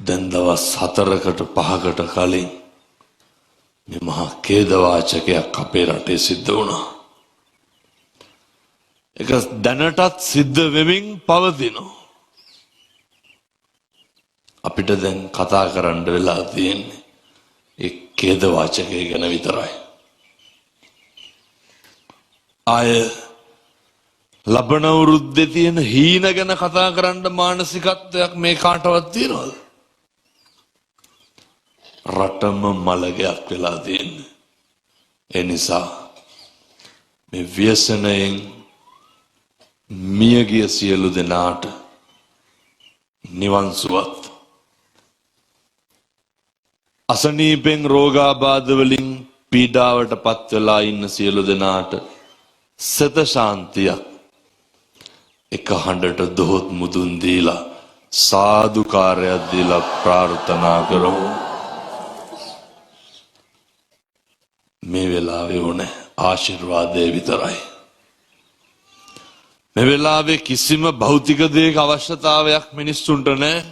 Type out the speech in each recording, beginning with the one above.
දැන් දවස් 4කට 5කට කලින් මේ මහා ඛේදවාචකයක් අපේ රටේ සිද්ධ වුණා. ඒක දැනටත් සිද්ධ වෙමින් පවතිනවා. අපිට දැන් කතා කරන්න වෙලා තියෙන්නේ ඒ ඛේදවාචකය ගැන විතරයි. ආය ලබන වෘද්ධේ තියෙන හීන ගැන කතා කරන්න මානසිකත්වයක් මේ කාටවත් තියනවද? රටම මලගයක් වෙලා තියෙන්නේ. ඒ නිසා මේ ව්‍යසනයෙන් මියගිය සියලු දෙනාට නිවන් සුවත්, අසනීපෙන් රෝගාබාධ වලින් පීඩාවට පත් වෙලා ඉන්න සියලු දෙනාට සත ශාන්තියක් එක හඬට දොහොත් මුදුන් දීලා සාදුකාරයක් දීලා ප්‍රාර්ථනා කරමු. මේ වෙලාවේ ඕනේ ආශිර්වාදය විතරයි. මේ වෙලාවේ කිසිම භෞතික දෙයක අවශ්‍යතාවයක් මිනිස්සුන්ට නැහැ.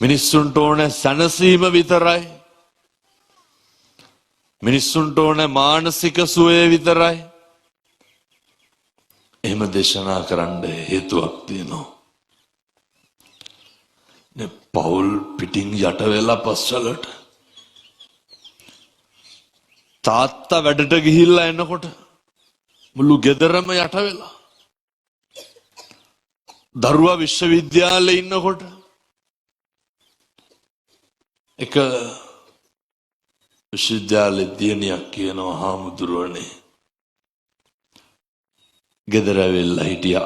මිනිස්සුන්ට ඕනේ සැනසීම විතරයි. මිනිස්සුන්ට ඕනේ මානසික සුවය විතරයි. එහෙම දේශනා කරන්න හේතුවක් තියෙනවා. නේ පෞල් පිටින් යට වෙලා පස්සලට තාත්තා වැඩට ගිහිල්ලා එනකොට මුළු ගෙදරම යට වෙලා. දරුවා විශ්වවිද්‍යාලේ ඉන්නකොට එක විශ්වවිද්‍යාලේ දියණියක් කියනවා, හාමුදුරුවනේ ගෙදර ඇවිල්ලා හිටිය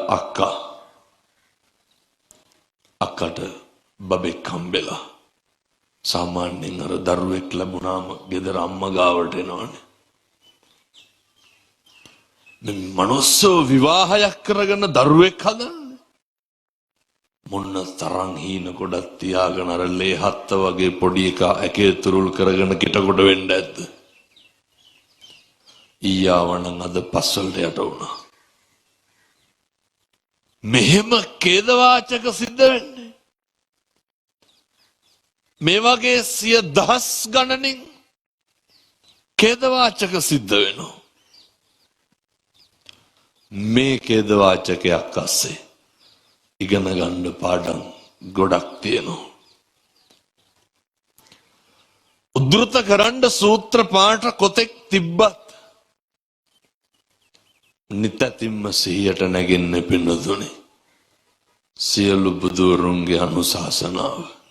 අක්කට බබෙක් හම්බෙලා. සාමාන්‍යයෙන් අර දරුවෙක් ලැබුණාම ගෙදර අම්මා ගාවට එනවනේ. මේ මනුස්සෝ විවාහයක් කරගෙන දරුවෙක් හදන්නේ මොන්න තරම් හීන ගොඩක් තියාගෙන අර ලේහත්ත වගේ පොඩි එකා ඇකේ තුරුල් කරගෙන කිටකොට වෙන්න ඇද්ද? ඊයාවනම් අද පස්වලට යට වුණා. මෙහෙම ඛේදවාචක සිද්ධ වෙන්නේ මේ වගේ 100,000 ගණනින් ඛේදවාචක සිද්ධ වෙනවා. මේ ඛේදවාචකයක් අස්සේ ඉගෙන ගන්න පාඩම් ගොඩක් තියෙනවා. උද්දෘත කරන්න සූත්‍ර පාඨ කොතෙක් තිබ්බත් නිතතිම්ම සිහියට නැගෙන්නේ පින්නතුනේ සියලු බුදුරුන්ගේ අනුශාසනාව.